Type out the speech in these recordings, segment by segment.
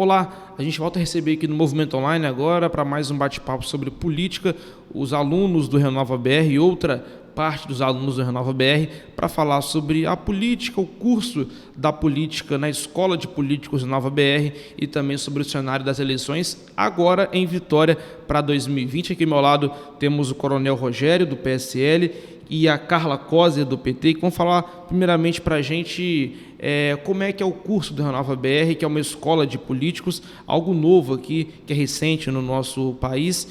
Olá, a gente volta a receber aqui no Movimento Online agora para mais um bate-papo sobre política, os alunos do Renova BR e outra parte dos alunos do Renova BR para falar sobre a política, o curso da política na Escola de Políticos Renova BR e também sobre o cenário das eleições agora em Vitória para 2020. Aqui ao meu lado temos o Coronel Rogério, do PSL, e a Carla Coser, do PT, que vão falar primeiramente para a gente como é que é o curso do Renova BR, que é uma escola de políticos, algo novo aqui, que é recente no nosso país.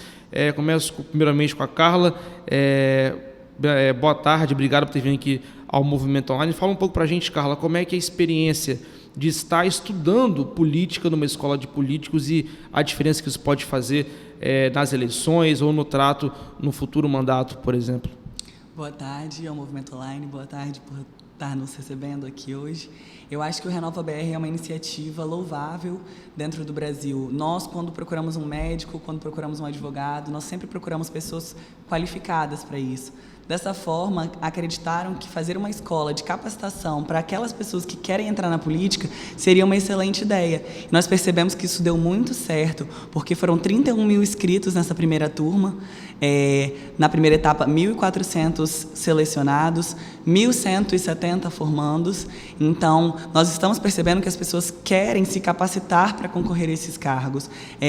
Começo primeiramente com a Carla. Boa tarde, obrigado por ter vindo aqui ao Movimento Online. Fala um pouco para a gente, Carla, como é que é a experiência de estar estudando política numa escola de políticos e a diferença que isso pode fazer nas eleições ou no trato no futuro mandato, por exemplo. Boa tarde ao Movimento Online, boa tarde por estar nos recebendo aqui hoje. Eu acho que o Renova BR é uma iniciativa louvável dentro do Brasil. Nós, quando procuramos um médico, quando procuramos um advogado, nós sempre procuramos pessoas qualificadas para isso. Dessa forma, acreditaram que fazer uma escola de capacitação para aquelas pessoas que querem entrar na política seria uma excelente ideia. E nós percebemos que isso deu muito certo, porque foram 31 mil inscritos nessa primeira turma. Na primeira etapa, 1.400 selecionados, 1.170 formandos. Então, nós estamos percebendo que as pessoas querem se capacitar para concorrer a esses cargos.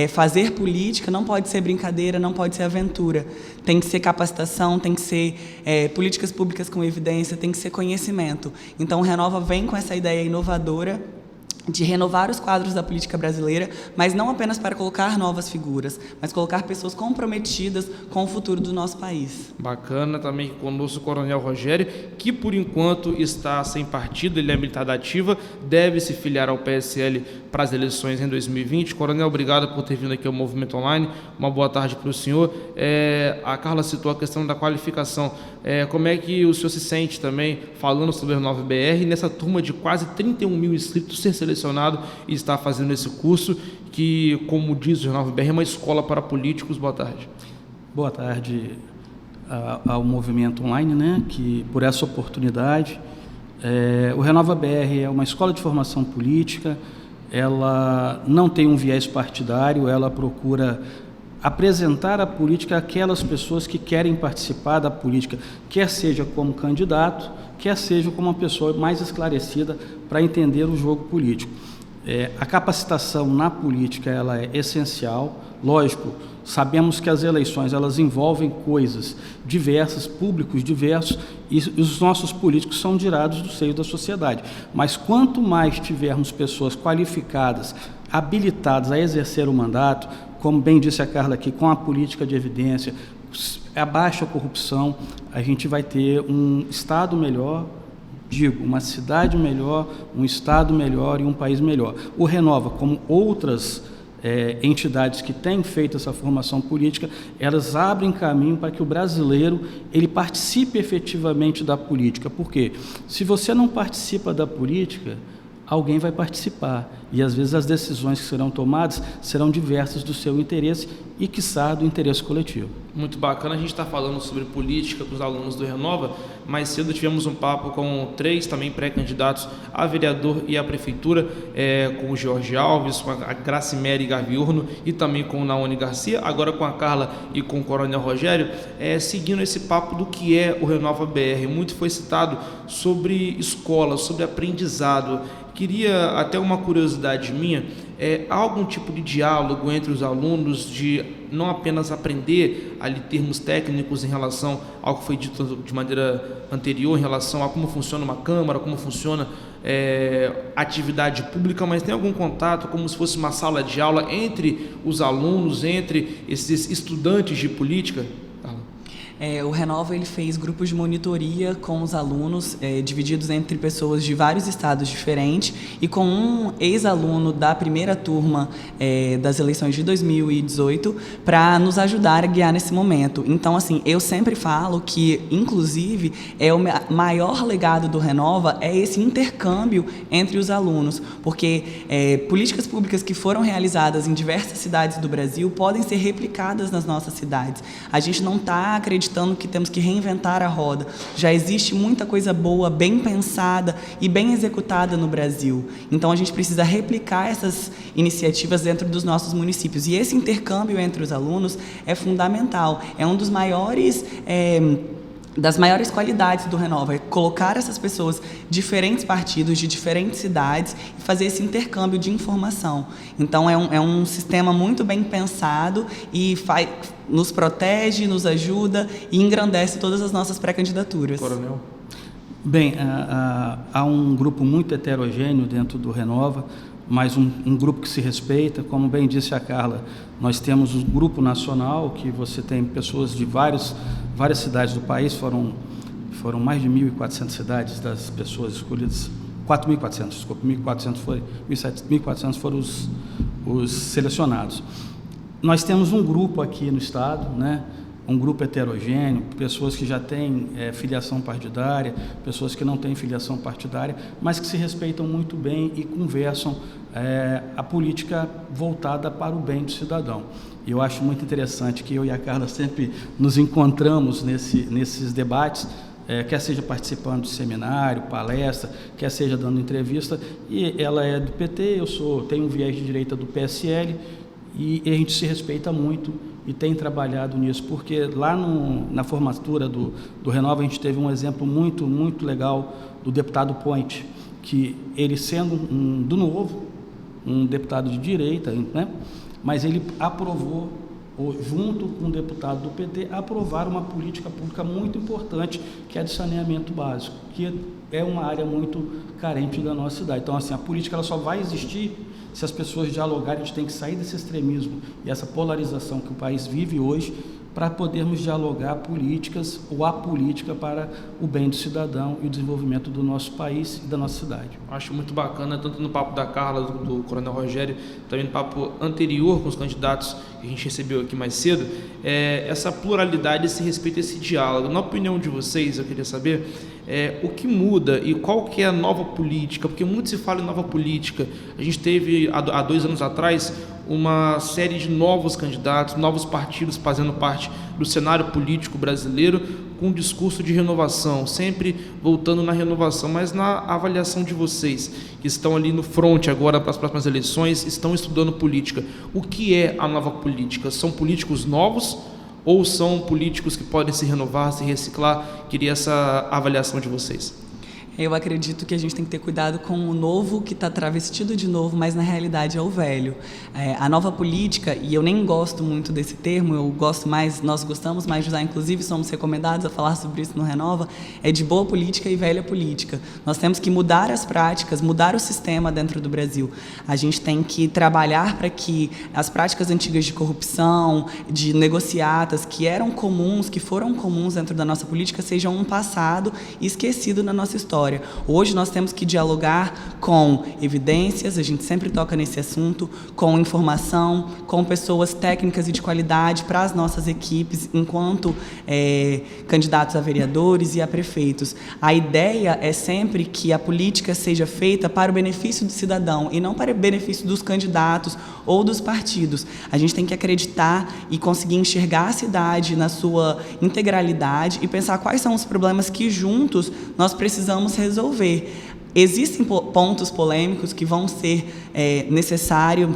Fazer política não pode ser brincadeira, não pode ser aventura. Tem que ser capacitação, tem que ser políticas públicas com evidência, tem que ser conhecimento. Então, o Renova vem com essa ideia inovadora de renovar os quadros da política brasileira, mas não apenas para colocar novas figuras, mas colocar pessoas comprometidas com o futuro do nosso país. Bacana, também conosco o Coronel Rogério, que por enquanto está sem partido, ele é militar da ativa, deve se filiar ao PSL para as eleições em 2020. Coronel, obrigado por ter vindo aqui ao Movimento Online, uma boa tarde para o senhor. A Carla citou a questão da qualificação. Como é que o senhor se sente também falando sobre a Renova BR, nessa turma de quase 31 mil inscritos, ser selecionado e estar fazendo esse curso, que, como diz o Renova BR, é uma escola para políticos? Boa tarde. Boa tarde ao Movimento Online, né, que por essa oportunidade. O Renova BR é uma escola de formação política, ela não tem um viés partidário, ela procura apresentar a política àquelas pessoas que querem participar da política, quer seja como candidato, quer seja como uma pessoa mais esclarecida para entender o jogo político. A capacitação na política ela é essencial, lógico, sabemos que as eleições elas envolvem coisas diversas, públicos diversos, e os nossos políticos são tirados do seio da sociedade. Mas quanto mais tivermos pessoas qualificadas, habilitadas a exercer o mandato, como bem disse a Carla aqui, com a política de evidência, abaixo a corrupção, a gente vai ter um Estado melhor, uma cidade melhor, um Estado melhor e um país melhor. O Renova, como outras entidades que têm feito essa formação política, elas abrem caminho para que o brasileiro ele participe efetivamente da política. Por quê? Se você não participa da política, alguém vai participar, e às vezes as decisões que serão tomadas serão diversas do seu interesse e, quiçá, do interesse coletivo. Muito bacana, a gente está falando sobre política com os alunos do Renova. Mais cedo tivemos um papo com 3 também pré-candidatos a vereador e a prefeitura, com o Jorge Alves, com a Gracimere Gaviurno e também com o Naone Garcia, agora com a Carla e com o Coronel Rogério, seguindo esse papo do que é o Renova BR. Muito foi citado sobre escola, sobre aprendizado. Queria, até uma curiosidade minha, há algum tipo de diálogo entre os alunos de não apenas aprender ali termos técnicos em relação ao que foi dito de maneira anterior, em relação a como funciona uma Câmara, como funciona atividade pública, mas tem algum contato, como se fosse uma sala de aula entre os alunos, entre esses estudantes de política? O Renova ele fez grupos de monitoria com os alunos, divididos entre pessoas de vários estados diferentes, e com um ex-aluno da primeira turma das eleições de 2018 para nos ajudar a guiar nesse momento. Então, assim, eu sempre falo que, inclusive, o maior legado do Renova é esse intercâmbio entre os alunos, porque políticas públicas que foram realizadas em diversas cidades do Brasil podem ser replicadas nas nossas cidades. A gente não está acreditando acreditando que temos que reinventar a roda. Já existe muita coisa boa, bem pensada e bem executada no Brasil. Então, a gente precisa replicar essas iniciativas dentro dos nossos municípios. E esse intercâmbio entre os alunos é fundamental. É um dos maiores... das maiores qualidades do Renova, é colocar essas pessoas de diferentes partidos, de diferentes cidades e fazer esse intercâmbio de informação. Então, é um sistema muito bem pensado e nos protege, nos ajuda e engrandece todas as nossas pré-candidaturas. Coronel? Bem, há um grupo muito heterogêneo dentro do Renova, mas um grupo que se respeita. Como bem disse a Carla, nós temos um grupo nacional, que você tem pessoas de várias cidades do país, foram mais de 1.400 cidades das pessoas escolhidas, 4.400, desculpa, 1.400 foram os selecionados. Nós temos um grupo aqui no estado, né? Um grupo heterogêneo, pessoas que já têm filiação partidária, pessoas que não têm filiação partidária, mas que se respeitam muito bem e conversam a política voltada para o bem do cidadão. E eu acho muito interessante que eu e a Carla sempre nos encontramos nesses debates, quer seja participando de seminário, palestra, quer seja dando entrevista, e ela é do PT, tenho um viés de direita do PSL, e a gente se respeita muito e tem trabalhado nisso, porque lá na formatura do Renova a gente teve um exemplo muito, muito legal do deputado Point, que ele sendo do Novo, um deputado de direita, né, mas ele aprovou, junto com um deputado do PT, aprovar uma política pública muito importante, que é de saneamento básico, que é uma área muito carente da nossa cidade. Então, assim, a política ela só vai existir se as pessoas dialogarem. A gente tem que sair desse extremismo e essa polarização que o país vive hoje, para podermos dialogar políticas ou a política para o bem do cidadão e o desenvolvimento do nosso país e da nossa cidade. Acho muito bacana, tanto no papo da Carla, do Coronel Rogério, também no papo anterior com os candidatos que a gente recebeu aqui mais cedo, essa pluralidade, esse respeito, esse diálogo. Na opinião de vocês, eu queria saber o que muda e qual que é a nova política, porque muito se fala em nova política. A gente teve, há 2 anos atrás, uma série de novos candidatos, novos partidos fazendo parte do cenário político brasileiro, com um discurso de renovação, sempre voltando na renovação, mas na avaliação de vocês, que estão ali no fronte agora para as próximas eleições, estão estudando política. O que é a nova política? São políticos novos ou são políticos que podem se renovar, se reciclar? Queria essa avaliação de vocês. Eu acredito que a gente tem que ter cuidado com o novo que está travestido de novo, mas na realidade é o velho. A nova política, e eu nem gosto muito desse termo, nós gostamos mais de usar, inclusive somos recomendados a falar sobre isso no Renova, é de boa política e velha política. Nós temos que mudar as práticas, mudar o sistema dentro do Brasil. A gente tem que trabalhar para que as práticas antigas de corrupção, de negociatas, que foram comuns dentro da nossa política, sejam um passado esquecido na nossa história. Hoje nós temos que dialogar com evidências, a gente sempre toca nesse assunto, com informação, com pessoas técnicas e de qualidade para as nossas equipes, enquanto candidatos a vereadores e a prefeitos. A ideia é sempre que a política seja feita para o benefício do cidadão e não para o benefício dos candidatos ou dos partidos. A gente tem que acreditar e conseguir enxergar a cidade na sua integralidade e pensar quais são os problemas que juntos nós precisamos resolver. Existem pontos polêmicos que vão ser necessário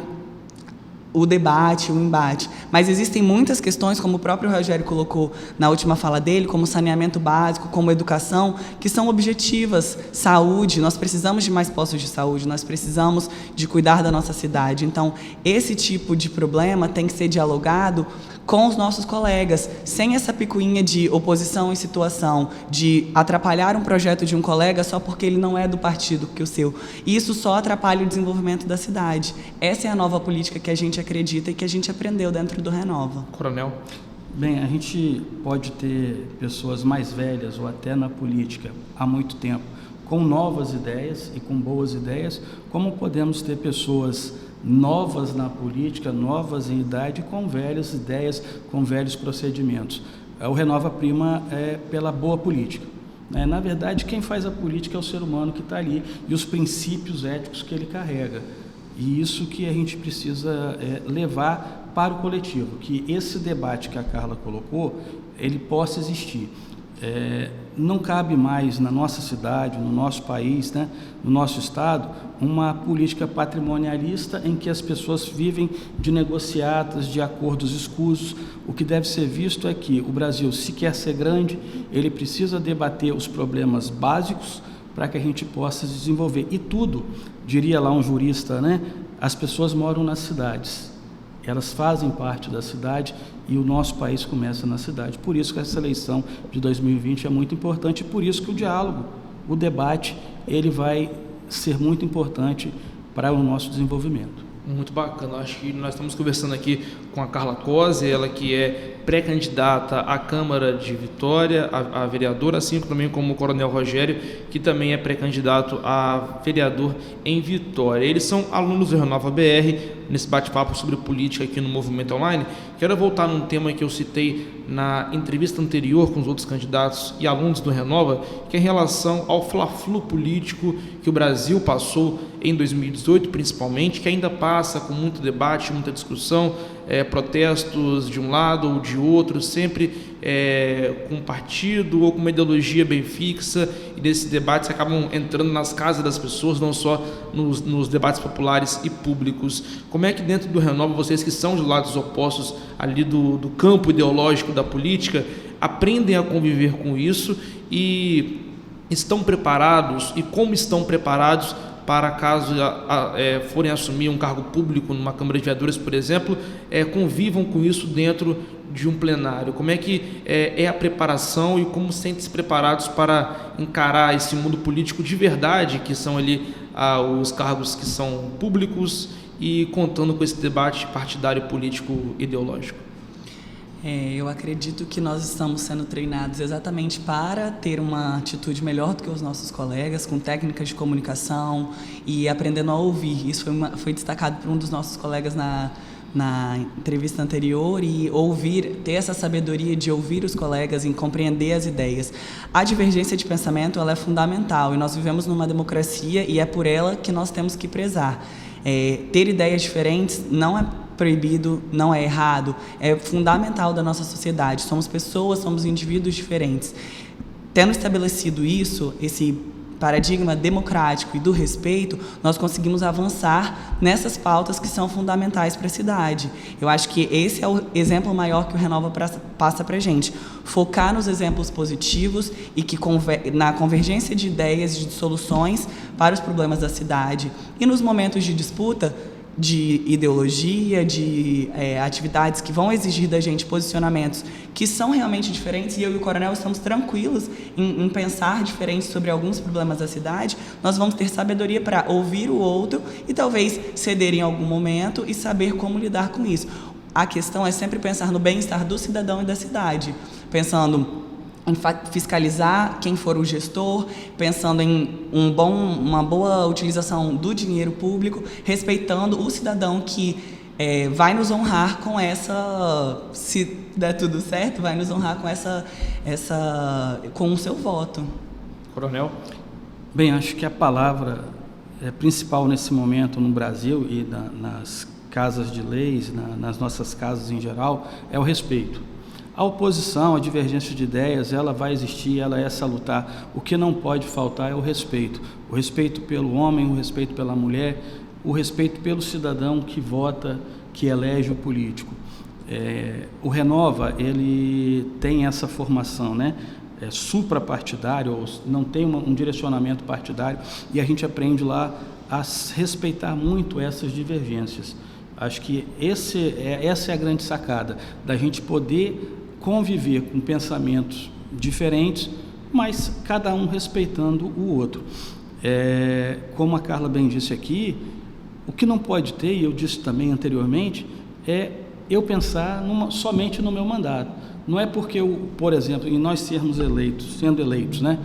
o debate, o embate, mas existem muitas questões, como o próprio Rogério colocou na última fala dele, como saneamento básico, como educação, que são objetivas. Saúde, nós precisamos de mais postos de saúde, nós precisamos de cuidar da nossa cidade. Então, esse tipo de problema tem que ser dialogado com os nossos colegas, sem essa picuinha de oposição em situação, de atrapalhar um projeto de um colega só porque ele não é do partido que o seu. Isso só atrapalha o desenvolvimento da cidade. Essa é a nova política que a gente acredita e que a gente aprendeu dentro do Renova. Coronel? Bem, a gente pode ter pessoas mais velhas ou até na política há muito tempo, com novas ideias e com boas ideias, como podemos ter pessoas novas na política, novas em idade, com velhas ideias, com velhos procedimentos. O Renova prima pela boa política. Na verdade, quem faz a política é o ser humano que está ali e os princípios éticos que ele carrega. E isso que a gente precisa levar para o coletivo, que esse debate que a Carla colocou, ele possa existir. Não cabe mais na nossa cidade, no nosso país, né, no nosso estado, uma política patrimonialista em que as pessoas vivem de negociatas, de acordos escusos. O que deve ser visto é que o Brasil, se quer ser grande, ele precisa debater os problemas básicos para que a gente possa desenvolver. E tudo, diria lá um jurista, né, as pessoas moram nas cidades, elas fazem parte da cidade e o nosso país começa na cidade. Por isso que essa eleição de 2020 é muito importante e por isso que o diálogo, o debate, ele vai ser muito importante para o nosso desenvolvimento. Muito bacana. Acho que nós estamos conversando aqui com a Carla Cose, ela que é pré-candidata à Câmara de Vitória, a vereadora, assim também como o Coronel Rogério, que também é pré-candidato a vereador em Vitória. Eles são alunos do Renova BR, nesse bate-papo sobre política aqui no Movimento Online. Quero voltar num tema que eu citei na entrevista anterior com os outros candidatos e alunos do Renova, que é em relação ao fla-flu político que o Brasil passou em 2018, principalmente, que ainda passa com muito debate, muita discussão, protestos de um lado ou de outro, sempre com um partido ou com uma ideologia bem fixa, e nesses debates acabam entrando nas casas das pessoas, não só nos debates populares e públicos. Como é que dentro do Renova, vocês que são de lados opostos ali do campo ideológico da política, aprendem a conviver com isso e estão preparados, e como estão preparados para caso forem assumir um cargo público numa Câmara de Vereadores, por exemplo, convivam com isso dentro de um plenário? Como é que é a preparação e como sentem-se preparados para encarar esse mundo político de verdade, que são ali os cargos que são públicos e contando com esse debate partidário, político, ideológico? Eu acredito que nós estamos sendo treinados exatamente para ter uma atitude melhor do que os nossos colegas, com técnicas de comunicação e aprendendo a ouvir. Isso foi destacado por um dos nossos colegas na entrevista anterior, e ter essa sabedoria de ouvir os colegas e compreender as ideias. A divergência de pensamento, ela é fundamental, e nós vivemos numa democracia e é por ela que nós temos que prezar. Ter ideias diferentes não é proibido, não é errado, é fundamental da nossa sociedade. Somos pessoas, somos indivíduos diferentes. Tendo estabelecido isso, esse paradigma democrático e do respeito, nós conseguimos avançar nessas pautas que são fundamentais para a cidade. Eu acho que esse é o exemplo maior que o Renova passa para a gente. Focar nos exemplos positivos e que na convergência de ideias e de soluções para os problemas da cidade. E nos momentos de disputa, de ideologia, de atividades que vão exigir da gente posicionamentos que são realmente diferentes, e eu e o Coronel estamos tranquilos em pensar diferente sobre alguns problemas da cidade, nós vamos ter sabedoria para ouvir o outro e talvez ceder em algum momento e saber como lidar com isso. A questão é sempre pensar no bem-estar do cidadão e da cidade, pensando em fiscalizar quem for o gestor, pensando em uma boa utilização do dinheiro público, respeitando o cidadão que vai nos honrar com se der tudo certo, vai nos honrar com o seu voto. Coronel? Bem, acho que a palavra principal nesse momento no Brasil e nas casas de leis, nas nossas casas em geral, é o respeito. A oposição, a divergência de ideias, ela vai existir, ela é salutar. O que não pode faltar é o respeito. O respeito pelo homem, o respeito pela mulher, o respeito pelo cidadão que vota, que elege o político. O Renova, ele tem essa formação, né? Suprapartidário, ou não tem um direcionamento partidário, e a gente aprende lá a respeitar muito essas divergências. Acho que essa é a grande sacada, da gente poder conviver com pensamentos diferentes, mas cada um respeitando o outro. Como a Carla bem disse aqui, o que não pode ter, e eu disse também anteriormente, é eu pensar somente no meu mandato. Não é porque, por exemplo, em nós sendo eleitos, né,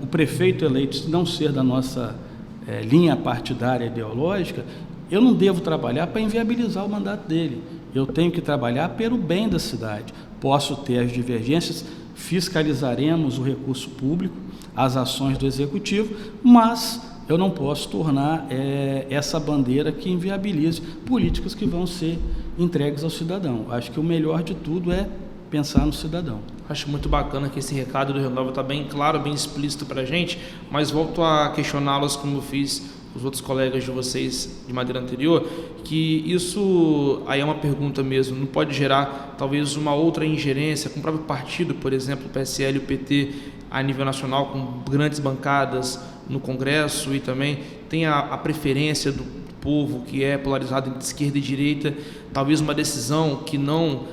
o prefeito eleito, se não ser da nossa linha partidária ideológica, eu não devo trabalhar para inviabilizar o mandato dele. Eu tenho que trabalhar pelo bem da cidade. Posso ter as divergências, fiscalizaremos o recurso público, as ações do Executivo, mas eu não posso tornar essa bandeira que inviabilize políticas que vão ser entregues ao cidadão. Acho que o melhor de tudo é pensar no cidadão. Acho muito bacana que esse recado do Renova está bem claro, bem explícito para a gente, mas volto a questioná-los, como eu fiz com os outros colegas de vocês de maneira anterior, que isso aí é uma pergunta mesmo, não pode gerar talvez uma outra ingerência com o próprio partido, por exemplo, o PSL e o PT a nível nacional, com grandes bancadas no Congresso, e também tem a preferência do povo que é polarizado entre esquerda e direita, talvez uma decisão que não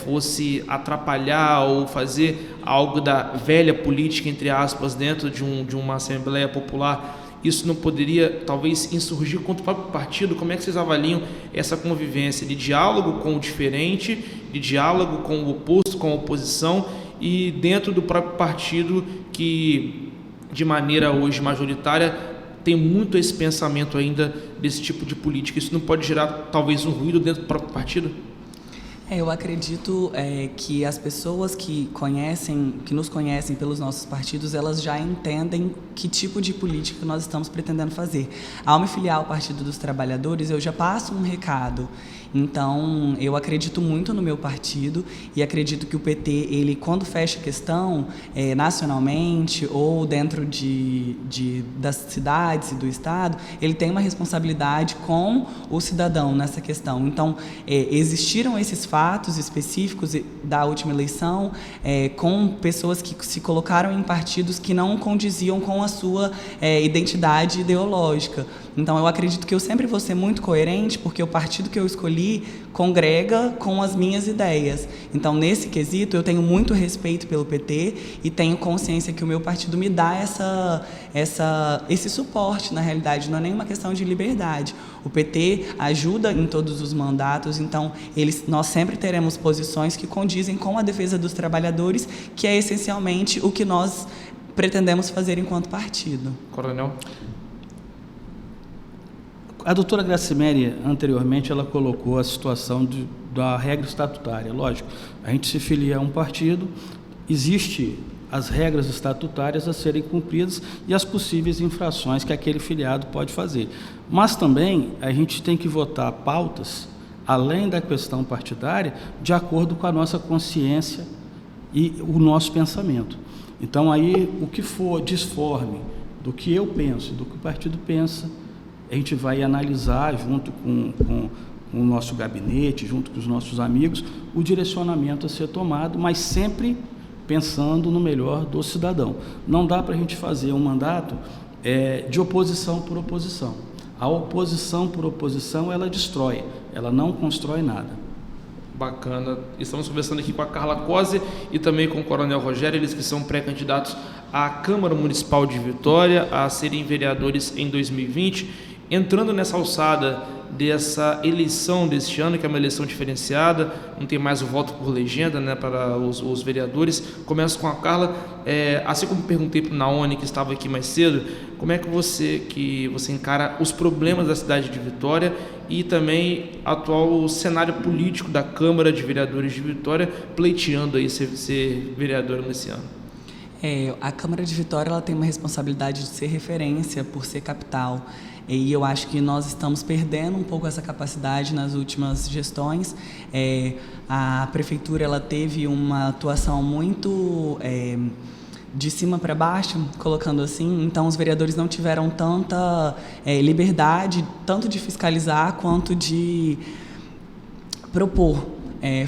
fosse atrapalhar ou fazer algo da velha política, entre aspas, dentro de uma Assembleia Popular, isso não poderia talvez insurgir contra o próprio partido? Como é que vocês avaliam essa convivência de diálogo com o diferente, de diálogo com o oposto, com a oposição, e dentro do próprio partido que, de maneira hoje majoritária, tem muito esse pensamento ainda desse tipo de política? Isso não pode gerar talvez um ruído dentro do próprio partido? Eu acredito que as pessoas que nos conhecem pelos nossos partidos, elas já entendem que tipo de política nós estamos pretendendo fazer. Ao me filiar ao Partido dos Trabalhadores, eu já passo um recado. Então, eu acredito muito no meu partido e acredito que o PT, ele, quando fecha a questão nacionalmente ou dentro das cidades e do Estado, ele tem uma responsabilidade com o cidadão nessa questão. Então, existiram esses fatos específicos da última eleição com pessoas que se colocaram em partidos que não condiziam com a sua identidade ideológica. Então, eu acredito que eu sempre vou ser muito coerente, porque o partido que eu escolhi congrega com as minhas ideias. Então, nesse quesito, eu tenho muito respeito pelo PT e tenho consciência que o meu partido me dá esse suporte, na realidade, não é nenhuma questão de liberdade. O PT ajuda em todos os mandatos, então nós sempre teremos posições que condizem com a defesa dos trabalhadores, que é essencialmente o que nós pretendemos fazer enquanto partido. Coronel? A doutora Graciméria, anteriormente, ela colocou a situação da regra estatutária. Lógico, a gente se filia a um partido, existe as regras estatutárias a serem cumpridas e as possíveis infrações que aquele filiado pode fazer. Mas também a gente tem que votar pautas, além da questão partidária, de acordo com a nossa consciência e o nosso pensamento. Então, aí, o que for disforme do que eu penso, do que o partido pensa, a gente vai analisar junto com o nosso gabinete, junto com os nossos amigos, o direcionamento a ser tomado, mas sempre pensando no melhor do cidadão. Não dá para a gente fazer um mandato de oposição por oposição. A oposição por oposição, ela destrói, ela não constrói nada. Bacana. Estamos conversando aqui com a Carla Cosi e também com o Coronel Rogério, eles que são pré-candidatos à Câmara Municipal de Vitória, a serem vereadores em 2020. Entrando nessa alçada dessa eleição deste ano, que é uma eleição diferenciada, não tem mais o voto por legenda, né, para os vereadores. Começo com a Carla. Assim como perguntei para o Naone, que estava aqui mais cedo, como é que você encara os problemas da cidade de Vitória e também atual cenário político da Câmara de Vereadores de Vitória, pleiteando aí ser vereadora nesse ano? A Câmara de Vitória, ela tem uma responsabilidade de ser referência por ser capital. E eu acho que nós estamos perdendo um pouco essa capacidade nas últimas gestões. A prefeitura, ela teve uma atuação muito de cima para baixo, colocando assim. Então, os vereadores não tiveram tanta liberdade, tanto de fiscalizar quanto de propor.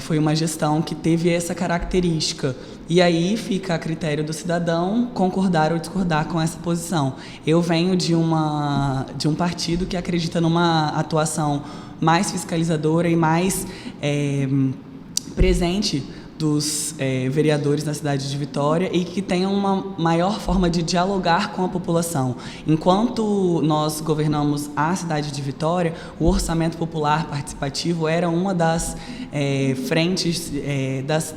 Foi uma gestão que teve essa característica. E aí fica a critério do cidadão concordar ou discordar com essa posição. Eu venho de um partido que acredita numa atuação mais fiscalizadora e mais presente dos vereadores na cidade de Vitória e que tenham uma maior forma de dialogar com a população. Enquanto nós governamos a cidade de Vitória, o orçamento popular participativo era uma das frentes,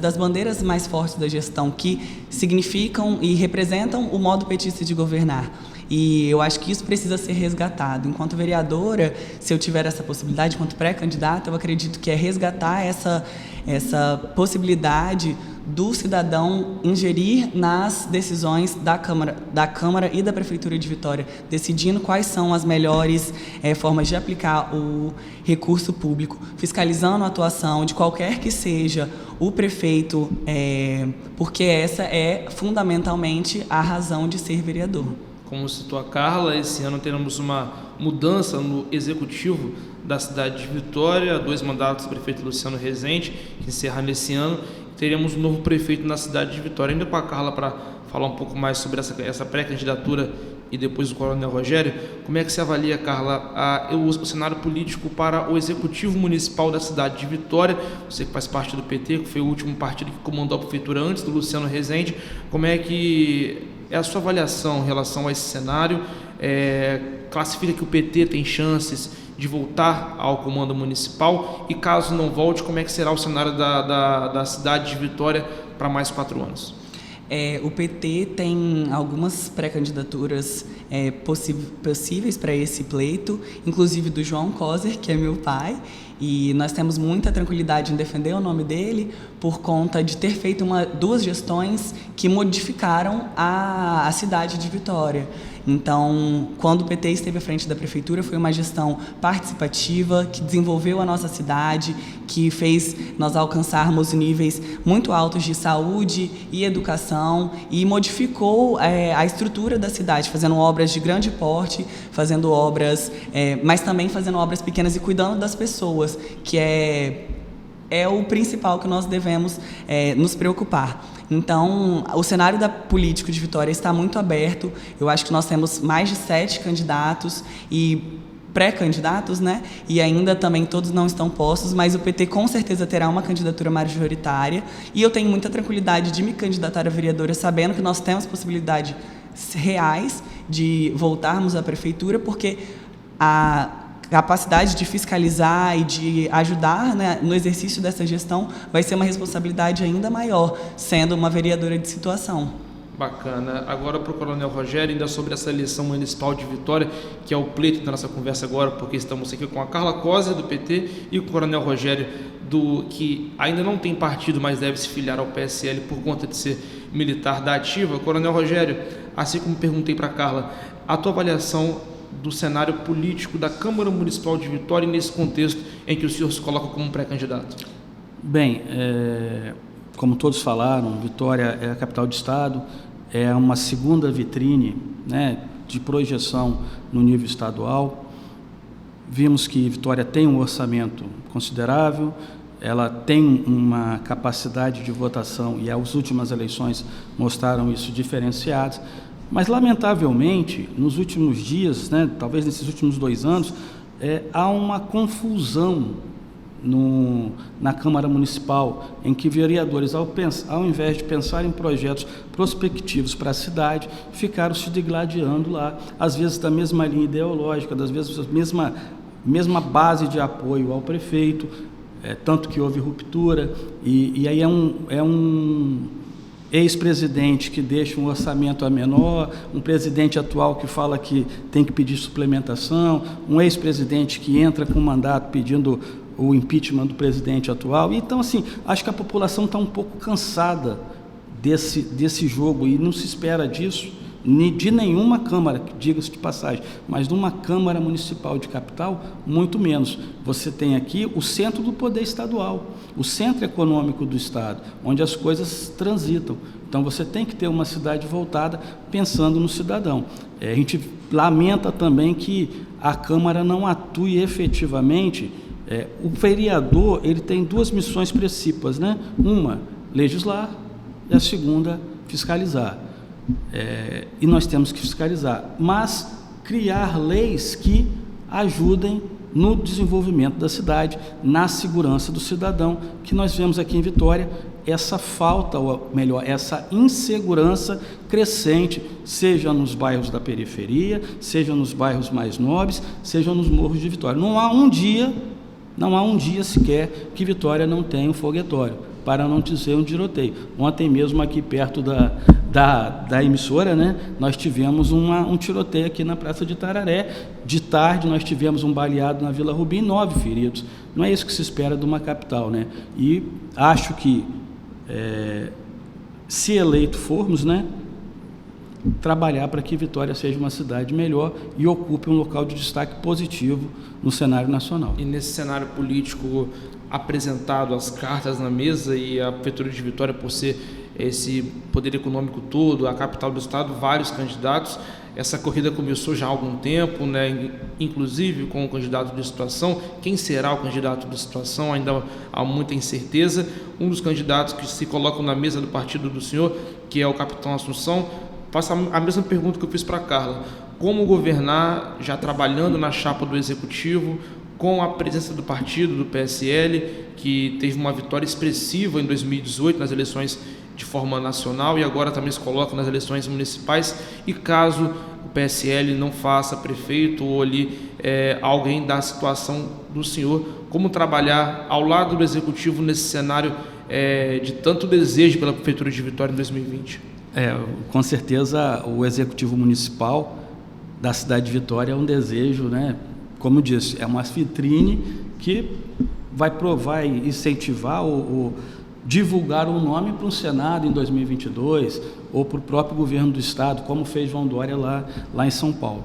das bandeiras mais fortes da gestão, que significam e representam o modo petista de governar. E eu acho que isso precisa ser resgatado. Enquanto vereadora, se eu tiver essa possibilidade, enquanto pré-candidata, eu acredito que é resgatar essa possibilidade do cidadão ingerir nas decisões da Câmara e da Prefeitura de Vitória, decidindo quais são as melhores formas de aplicar o recurso público, fiscalizando a atuação de qualquer que seja o prefeito, porque essa é fundamentalmente a razão de ser vereador. Como citou a Carla, esse ano teremos uma mudança no executivo da cidade de Vitória, 2 mandatos do prefeito Luciano Rezende, que encerra nesse ano. Teremos um novo prefeito na cidade de Vitória. Ainda com a Carla para falar um pouco mais sobre essa pré-candidatura e depois o Coronel Rogério, como é que você avalia, Carla, o cenário político para o executivo municipal da cidade de Vitória? Você que faz parte do PT, que foi o último partido que comandou a prefeitura antes do Luciano Rezende, como é que é a sua avaliação em relação a esse cenário? Classifica que o PT tem chances de voltar ao comando municipal, e caso não volte, como é que será o cenário da cidade de Vitória para mais 4 anos? O PT tem algumas pré-candidaturas possíveis para esse pleito, inclusive do João Coser, que é meu pai, e nós temos muita tranquilidade em defender o nome dele por conta de ter feito 2 gestões que modificaram a cidade de Vitória. Então, quando o PT esteve à frente da prefeitura, foi uma gestão participativa, que desenvolveu a nossa cidade, que fez nós alcançarmos níveis muito altos de saúde e educação, e modificou a estrutura da cidade, fazendo obras de grande porte, fazendo obras, mas também fazendo obras pequenas e cuidando das pessoas, que é o principal que nós devemos nos preocupar. Então, o cenário político de Vitória está muito aberto. Eu acho que nós temos mais de 7 candidatos e pré-candidatos, né? E ainda também todos não estão postos, mas o PT com certeza terá uma candidatura majoritária, e eu tenho muita tranquilidade de me candidatar a vereadora, sabendo que nós temos possibilidades reais de voltarmos à prefeitura, porque a capacidade de fiscalizar e de ajudar, né, no exercício dessa gestão vai ser uma responsabilidade ainda maior, sendo uma vereadora de situação. Bacana. Agora para o Coronel Rogério, ainda sobre essa eleição municipal de Vitória, que é o pleito da nossa conversa agora, porque estamos aqui com a Carla Coser, do PT, e o Coronel Rogério, que ainda não tem partido, mas deve se filiar ao PSL por conta de ser militar da ativa. Coronel Rogério, assim como perguntei para a Carla, a tua avaliação do cenário político da Câmara Municipal de Vitória nesse contexto em que o senhor se coloca como pré-candidato? Bem, como todos falaram, Vitória é a capital do estado, é uma segunda vitrine, né, de projeção no nível estadual. Vimos que Vitória tem um orçamento considerável, ela tem uma capacidade de votação, e as últimas eleições mostraram isso diferenciadas. Mas, lamentavelmente, nos últimos dias, né, talvez nesses últimos 2 anos, há uma confusão na Câmara Municipal, em que vereadores, ao invés de pensar em projetos prospectivos para a cidade, ficaram se degladiando lá, às vezes da mesma linha ideológica, às vezes da mesma base de apoio ao prefeito, tanto que houve ruptura, e aí é um ex-presidente que deixa um orçamento a menor, um presidente atual que fala que tem que pedir suplementação, um ex-presidente que entra com mandato pedindo o impeachment do presidente atual. Então, assim, acho que a população está um pouco cansada desse jogo, e não se espera disso de nenhuma Câmara, diga-se de passagem, mas de uma Câmara Municipal de capital, muito menos. Você tem aqui o centro do poder estadual, o centro econômico do estado, onde as coisas transitam. Então, você tem que ter uma cidade voltada pensando no cidadão. A gente lamenta também que a Câmara não atue efetivamente. O vereador, ele tem 2 missões principais, né? Uma, legislar, e a segunda, fiscalizar. E nós temos que fiscalizar, mas criar leis que ajudem no desenvolvimento da cidade, na segurança do cidadão, que nós vemos aqui em Vitória, essa falta, ou melhor, essa insegurança crescente, seja nos bairros da periferia, seja nos bairros mais nobres, seja nos morros de Vitória. Não há um dia sequer que Vitória não tenha um foguetório, para não dizer um tiroteio. Ontem mesmo, aqui perto da emissora, né, nós tivemos um tiroteio aqui na Praça de Tararé. De tarde nós tivemos um baleado na Vila Rubim, 9 feridos. Não é isso que se espera de uma capital, né? E acho que se eleito formos, né, trabalhar para que Vitória seja uma cidade melhor e ocupe um local de destaque positivo no cenário nacional. E nesse cenário político apresentado, as cartas na mesa, e a Prefeitura de Vitória, por ser esse poder econômico todo, a capital do estado, vários candidatos, essa corrida começou já há algum tempo, né? Inclusive com o candidato de situação. Quem será o candidato de situação? Ainda há muita incerteza. Um dos candidatos que se colocam na mesa do partido do senhor, que é o capitão Assunção, faço a mesma pergunta que eu fiz para a Carla. Como governar, já trabalhando na chapa do Executivo, com a presença do partido, do PSL, que teve uma vitória expressiva em 2018 nas eleições de forma nacional e agora também se coloca nas eleições municipais, e caso o PSL não faça prefeito ou ali alguém da situação do senhor, como trabalhar ao lado do Executivo nesse cenário de tanto desejo pela Prefeitura de Vitória em 2020? Com certeza o Executivo Municipal da cidade de Vitória é um desejo, né? Como eu disse, é uma vitrine que vai incentivar ou divulgar um nome para o Senado em 2022 ou para o próprio governo do estado, como fez João Dória lá em São Paulo.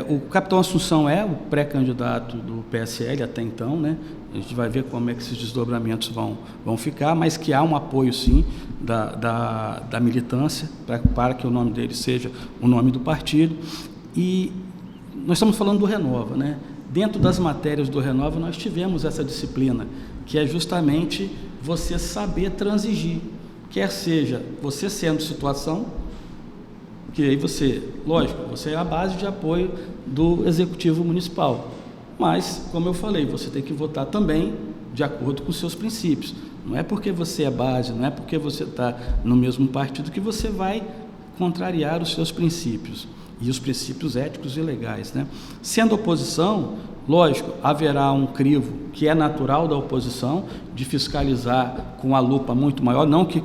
O capitão Assunção é o pré-candidato do PSL até então, né? A gente vai ver como é que esses desdobramentos vão ficar, mas que há um apoio, sim, da militância para que o nome dele seja o nome do partido. E nós estamos falando do Renova, né? Dentro das matérias do Renova, nós tivemos essa disciplina, que é justamente você saber transigir, quer seja você sendo situação, que aí você, lógico, você é a base de apoio do Executivo Municipal, mas, como eu falei, você tem que votar também de acordo com os seus princípios. Não é porque você é base, não é porque você está no mesmo partido que você vai contrariar os seus princípios e os princípios éticos e legais, né? Sendo oposição, lógico, haverá um crivo que é natural da oposição, de fiscalizar com a lupa muito maior, não que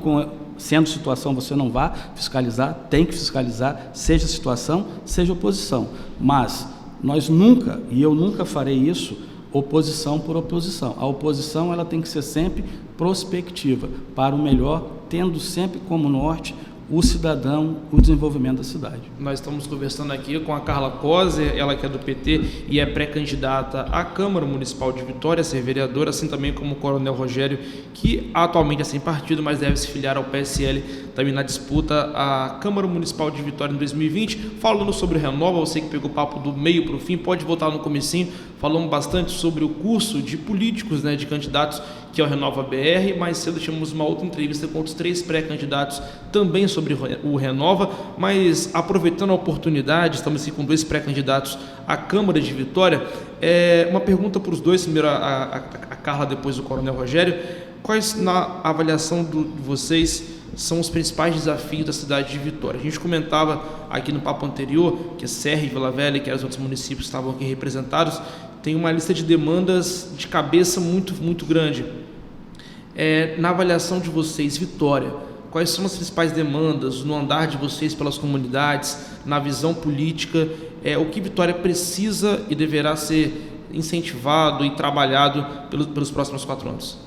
sendo situação você não vá fiscalizar, tem que fiscalizar, seja situação, seja oposição, mas nós nunca, e eu nunca farei isso, oposição por oposição. A oposição ela tem que ser sempre prospectiva, para o melhor, tendo sempre como norte o cidadão, o desenvolvimento da cidade. Nós estamos conversando aqui com a Carla Coser, ela que é do PT e é pré-candidata à Câmara Municipal de Vitória, ser vereadora, assim também como o Coronel Rogério, que atualmente é sem partido, mas deve se filiar ao PSL também na disputa à Câmara Municipal de Vitória em 2020. Falando sobre o Renova, você que pegou o papo do meio para o fim, pode voltar no comecinho. Falamos bastante sobre o curso de políticos, né, de candidatos, que é o Renova BR. Mais cedo tivemos uma outra entrevista com outros 3 pré-candidatos também sobre o Renova, mas aproveitando a oportunidade, estamos aqui com 2 pré-candidatos à Câmara de Vitória. Uma pergunta para os dois, primeiro a Carla, depois o Coronel Rogério. Quais, na avaliação de vocês, são os principais desafios da cidade de Vitória? A gente comentava aqui no papo anterior que a Serra e Vila Velha, que os outros municípios estavam aqui representados, tem uma lista de demandas de cabeça muito, muito grande. Na avaliação de vocês, Vitória, quais são as principais demandas no andar de vocês pelas comunidades, na visão política, o que Vitória precisa e deverá ser incentivado e trabalhado pelos próximos 4 anos?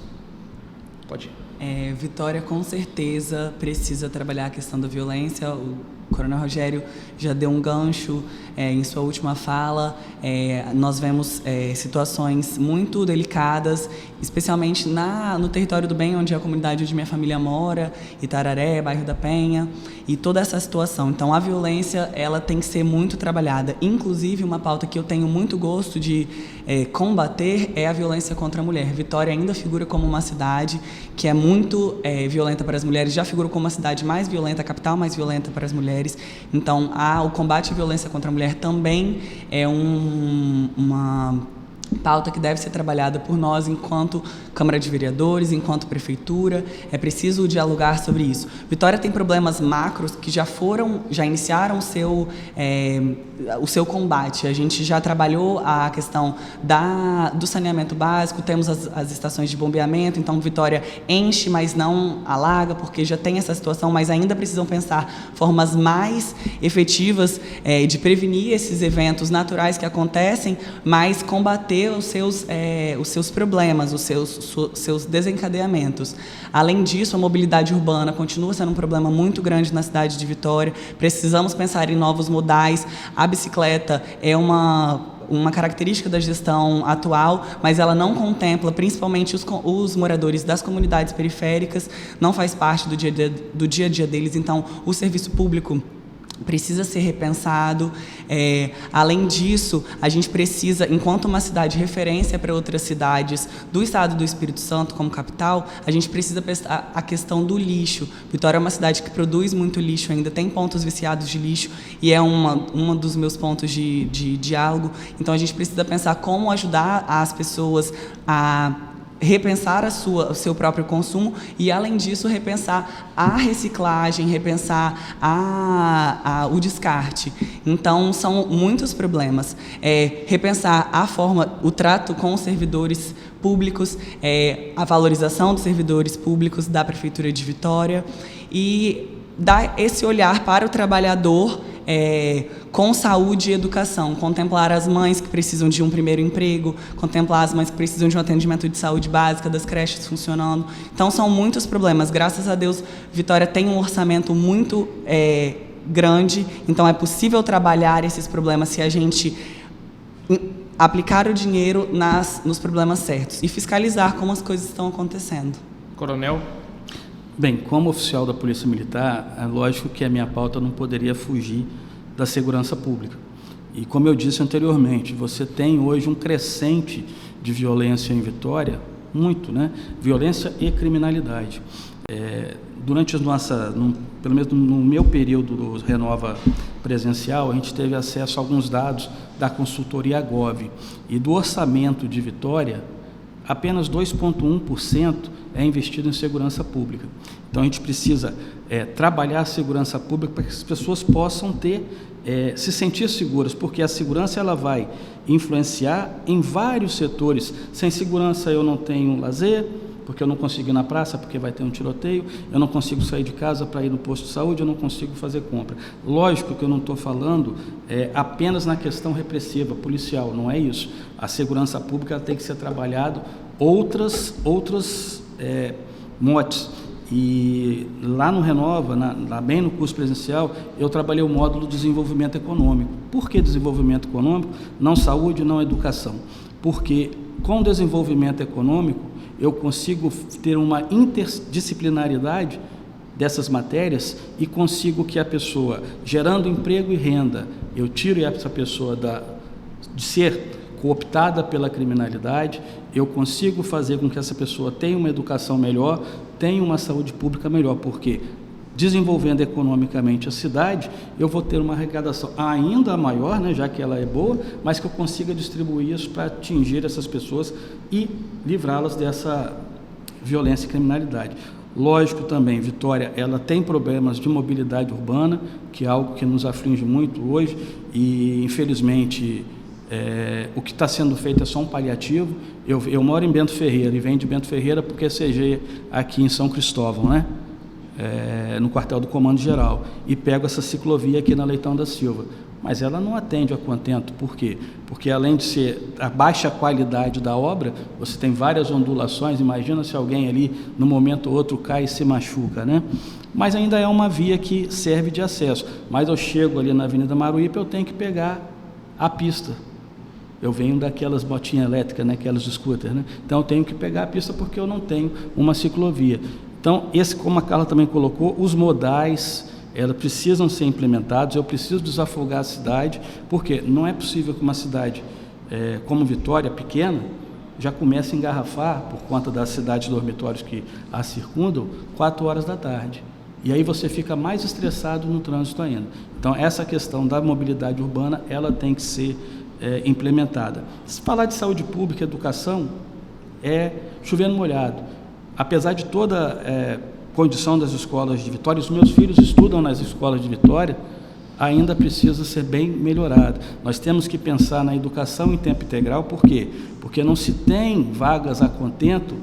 Pode ir. Vitória, com certeza, precisa trabalhar a questão da violência. O Coronel Rogério já deu um gancho em sua última fala. Nós vemos situações muito delicadas, especialmente no território do bem, onde é a comunidade onde minha família mora, Itararé, bairro da Penha, e toda essa situação. Então, a violência ela tem que ser muito trabalhada. Inclusive, uma pauta que eu tenho muito gosto de combater é a violência contra a mulher. Vitória ainda figura como uma cidade que é muito violenta para as mulheres, já figura como uma cidade mais violenta, a capital mais violenta para as mulheres. Então, o combate à violência contra a mulher também é uma pauta que deve ser trabalhada por nós enquanto Câmara de Vereadores, enquanto Prefeitura. É preciso dialogar sobre isso. Vitória tem problemas macros que já iniciaram o seu combate. A gente já trabalhou a questão do saneamento básico, temos as estações de bombeamento, então Vitória enche, mas não alaga, porque já tem essa situação, mas ainda precisam pensar formas mais efetivas de prevenir esses eventos naturais que acontecem, mas combater combater os seus problemas, os seus desencadeamentos. Além disso, a mobilidade urbana continua sendo um problema muito grande na cidade de Vitória. Precisamos pensar em novos modais. A bicicleta é uma característica da gestão atual, mas ela não contempla principalmente os moradores das comunidades periféricas, não faz parte do dia a dia deles, então o serviço público precisa ser repensado. Além disso, a gente precisa, enquanto uma cidade referência para outras cidades do estado do Espírito Santo como capital, a gente precisa pensar a questão do lixo. Vitória é uma cidade que produz muito lixo, ainda tem pontos viciados de lixo, e é um dos meus pontos de diálogo. Então a gente precisa pensar como ajudar as pessoas a repensar o seu próprio consumo e, além disso, repensar a reciclagem, repensar o descarte. Então, são muitos problemas. Repensar a forma, o trato com os servidores públicos, a valorização dos servidores públicos da Prefeitura de Vitória e dar esse olhar para o trabalhador com saúde e educação, contemplar as mães que precisam de um primeiro emprego, contemplar as mães que precisam de um atendimento de saúde básica, das creches funcionando. Então, são muitos problemas. Graças a Deus, Vitória tem um orçamento muito grande, então é possível trabalhar esses problemas se a gente aplicar o dinheiro nos problemas certos e fiscalizar como as coisas estão acontecendo. Coronel? Bem, como oficial da Polícia Militar, é lógico que a minha pauta não poderia fugir da segurança pública. E como eu disse anteriormente, você tem hoje um crescente de violência em Vitória, muito, né? Violência e criminalidade. Durante pelo menos no meu período do Renova presencial, a gente teve acesso a alguns dados da consultoria Gov. E do orçamento de Vitória, apenas 2,1% é investido em segurança pública. Então, a gente precisa trabalhar a segurança pública para que as pessoas possam se sentir seguras, porque a segurança ela vai influenciar em vários setores. Sem segurança eu não tenho lazer, porque eu não consigo ir na praça, porque vai ter um tiroteio, eu não consigo sair de casa para ir no posto de saúde, eu não consigo fazer compra. Lógico que eu não estou falando apenas na questão repressiva, policial, não é isso. A segurança pública tem que ser trabalhado outras motes. E lá no Renova, lá bem no curso presencial, eu trabalhei o módulo desenvolvimento econômico. Por que desenvolvimento econômico? Não saúde, não educação. Porque com desenvolvimento econômico, eu consigo ter uma interdisciplinaridade dessas matérias e consigo que a pessoa, gerando emprego e renda, eu tiro essa pessoa de ser cooptada pela criminalidade, eu consigo fazer com que essa pessoa tenha uma educação melhor, tenha uma saúde pública melhor, porque desenvolvendo economicamente a cidade, eu vou ter uma arrecadação ainda maior, né, já que ela é boa, mas que eu consiga distribuir isso para atingir essas pessoas e livrá-las dessa violência e criminalidade. Lógico também, Vitória, ela tem problemas de mobilidade urbana, que é algo que nos aflige muito hoje e, infelizmente, o que está sendo feito é só um paliativo. Eu moro em Bento Ferreira e venho de Bento Ferreira porque é CG aqui em São Cristóvão, né? No quartel do Comando Geral, e pego essa ciclovia aqui na Leitão da Silva. Mas ela não atende a contento. Por quê? Porque além de ser a baixa qualidade da obra, você tem várias ondulações. Imagina se alguém ali, num momento ou outro, cai e se machuca, né? Mas ainda é uma via que serve de acesso. Mas eu chego ali na Avenida Maruípe, eu tenho que pegar a pista. Eu venho daquelas botinhas elétricas, né, aquelas scooters, né? Então eu tenho que pegar a pista porque eu não tenho uma ciclovia. Então, como a Carla também colocou, os modais, elas precisam ser implementados. Eu preciso desafogar a cidade, porque não é possível que uma cidade como Vitória, pequena, já comece a engarrafar, por conta das cidades dormitórios que a circundam, 4 horas da tarde. E aí você fica mais estressado no trânsito ainda. Então, essa questão da mobilidade urbana, ela tem que ser implementada. Se falar de saúde pública, educação, é chovendo molhado. Apesar de toda condição das escolas de Vitória, os meus filhos estudam nas escolas de Vitória, ainda precisa ser bem melhorado. Nós temos que pensar na educação em tempo integral. Por quê? Porque não se tem vagas a contento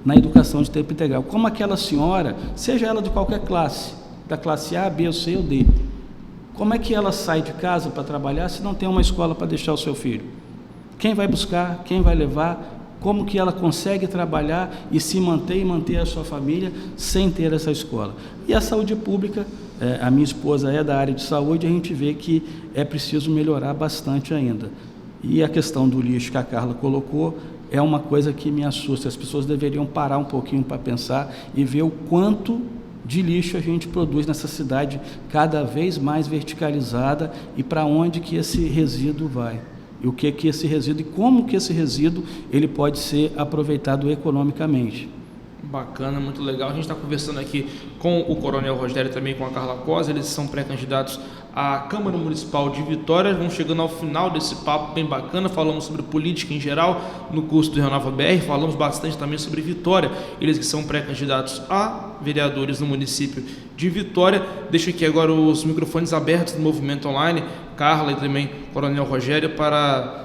na educação de tempo integral. Como aquela senhora, seja ela de qualquer classe, da classe A, B, C ou D, como é que ela sai de casa para trabalhar se não tem uma escola para deixar o seu filho? Quem vai buscar, quem vai levar, como que ela consegue trabalhar e se manter e manter a sua família sem ter essa escola. E a saúde pública, a minha esposa é da área de saúde, a gente vê que é preciso melhorar bastante ainda. E a questão do lixo que a Carla colocou é uma coisa que me assusta. As pessoas deveriam parar um pouquinho para pensar e ver o quanto de lixo a gente produz nessa cidade cada vez mais verticalizada e para onde que esse resíduo vai. E o que esse resíduo e como que esse resíduo ele pode ser aproveitado economicamente. Bacana, muito legal. A gente está conversando aqui com o Coronel Rogério e também com a Carla Cosa. Eles são pré-candidatos à Câmara Municipal de Vitória. Vamos chegando ao final desse papo bem bacana. Falamos sobre política em geral no curso do Renova BR. Falamos bastante também sobre Vitória. Eles que são pré-candidatos a vereadores no município de Vitória. Deixo aqui agora os microfones abertos do Movimento Online. Carla e também Coronel Rogério para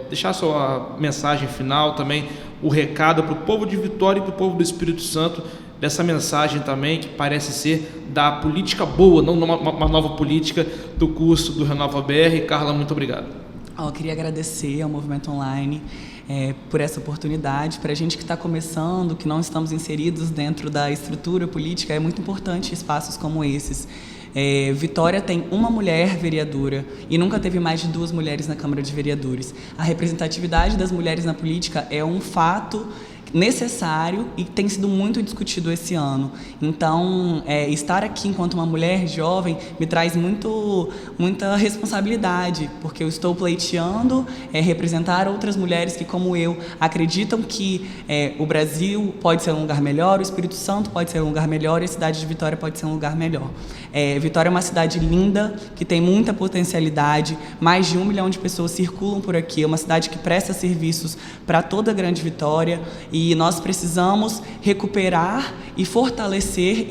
deixar sua mensagem final, também o recado para o povo de Vitória e para o povo do Espírito Santo, dessa mensagem também que parece ser da política boa, não uma nova política do curso do Renova BR. Carla, muito obrigado. Eu queria agradecer ao Movimento Online por essa oportunidade. Para a gente que está começando, que não estamos inseridos dentro da estrutura política, é muito importante espaços como esses. Vitória tem uma mulher vereadora e nunca teve mais de 2 mulheres na Câmara de Vereadores. A representatividade das mulheres na política é um fato necessário e tem sido muito discutido esse ano. Então, estar aqui enquanto uma mulher jovem me traz muita responsabilidade, porque eu estou pleiteando representar outras mulheres que, como eu, acreditam que o Brasil pode ser um lugar melhor, o Espírito Santo pode ser um lugar melhor e a cidade de Vitória pode ser um lugar melhor. Vitória é uma cidade linda, que tem muita potencialidade, mais de 1 milhão de pessoas circulam por aqui, é uma cidade que presta serviços para toda a grande Vitória. E nós precisamos recuperar e fortalecer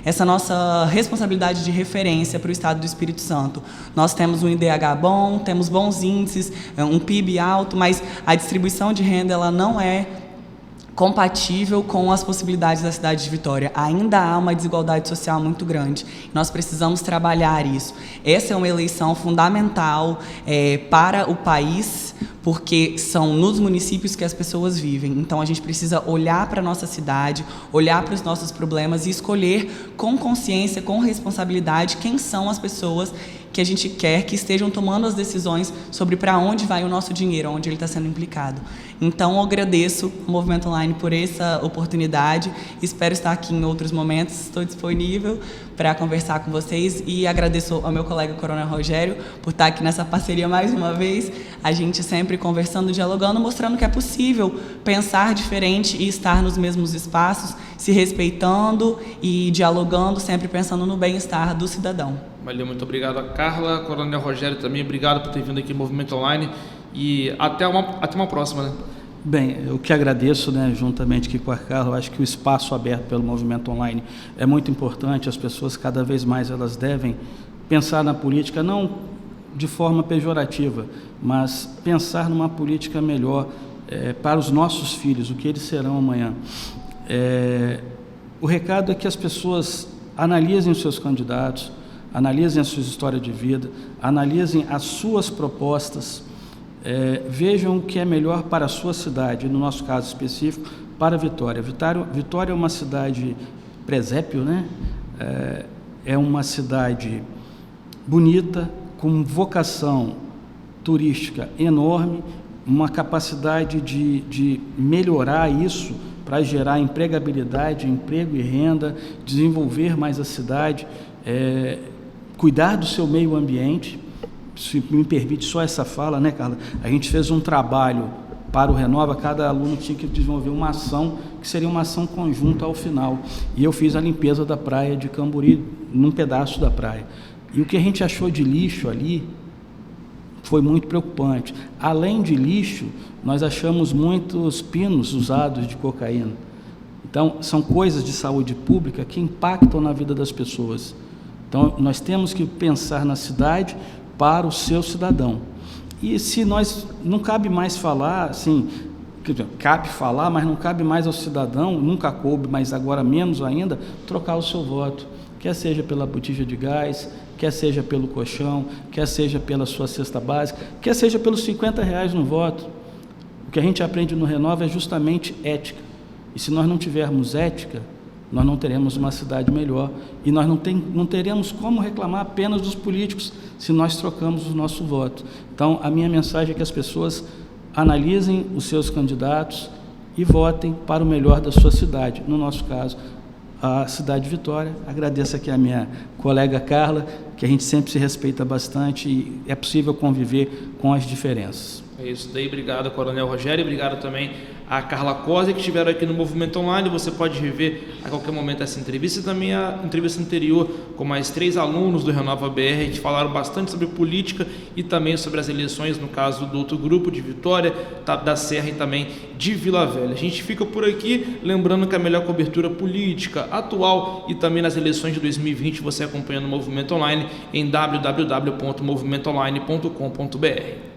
essa nossa responsabilidade de referência para o Estado do Espírito Santo. Nós temos um IDH bom, temos bons índices, um PIB alto, mas a distribuição de renda ela não é compatível com as possibilidades da cidade de Vitória. Ainda há uma desigualdade social muito grande. Nós precisamos trabalhar isso. Essa é uma eleição fundamental para o país, porque são nos municípios que as pessoas vivem. Então, a gente precisa olhar para a nossa cidade, olhar para os nossos problemas e escolher com consciência, com responsabilidade, quem são as pessoas que a gente quer que estejam tomando as decisões sobre para onde vai o nosso dinheiro, onde ele está sendo implicado. Então, eu agradeço ao Movimento Online por essa oportunidade, espero estar aqui em outros momentos, estou disponível para conversar com vocês e agradeço ao meu colega Coronel Rogério por estar aqui nessa parceria mais uma vez, a gente sempre conversando, dialogando, mostrando que é possível pensar diferente e estar nos mesmos espaços, se respeitando e dialogando, sempre pensando no bem-estar do cidadão. Valeu, muito obrigado a Carla, Coronel Rogério também, obrigado por ter vindo aqui no Movimento Online e até uma próxima, né? Bem, eu que agradeço, né, juntamente aqui com a Carla, eu acho que o espaço aberto pelo Movimento Online é muito importante, as pessoas cada vez mais elas devem pensar na política, não de forma pejorativa, mas pensar numa política melhor para os nossos filhos, o que eles serão amanhã. O recado é que as pessoas analisem os seus candidatos, analisem a sua história de vida, analisem as suas propostas, vejam o que é melhor para a sua cidade, no nosso caso específico, para Vitória. Vitória é uma cidade presépio, né? É uma cidade bonita, com vocação turística enorme, uma capacidade de melhorar isso para gerar empregabilidade, emprego e renda, desenvolver mais a cidade, cuidar do seu meio ambiente. Se me permite só essa fala, né, Carla? A gente fez um trabalho para o Renova, cada aluno tinha que desenvolver uma ação, que seria uma ação conjunta ao final. E eu fiz a limpeza da praia de Camburi, num pedaço da praia. E o que a gente achou de lixo ali foi muito preocupante. Além de lixo, nós achamos muitos pinos usados de cocaína. Então, são coisas de saúde pública que impactam na vida das pessoas. Então, nós temos que pensar na cidade para o seu cidadão. E se nós, não cabe mais falar, assim, cabe falar, mas não cabe mais ao cidadão, nunca coube, mas agora menos ainda, trocar o seu voto. quer seja pela botija de gás, quer seja pelo colchão, quer seja pela sua cesta básica, quer seja pelos R$50 no voto. O que a gente aprende no Renova é justamente ética. E se nós não tivermos ética, nós não teremos uma cidade melhor. E nós não teremos como reclamar apenas dos políticos se nós trocamos o nosso voto. Então, a minha mensagem é que as pessoas analisem os seus candidatos e votem para o melhor da sua cidade. No nosso caso, a cidade de Vitória. Agradeço aqui a minha colega Carla, que a gente sempre se respeita bastante e é possível conviver com as diferenças. É isso daí, obrigado, Coronel Rogério, obrigado também a Carla Cosa, que estiveram aqui no Movimento Online. Você pode rever a qualquer momento essa entrevista e também a entrevista anterior com mais 3 alunos do Renova BR, que falaram bastante sobre política e também sobre as eleições, no caso do outro grupo de Vitória, da Serra e também de Vila Velha. A gente fica por aqui, lembrando que a melhor cobertura política atual e também nas eleições de 2020 você acompanha no Movimento Online em www.movimentoonline.com.br.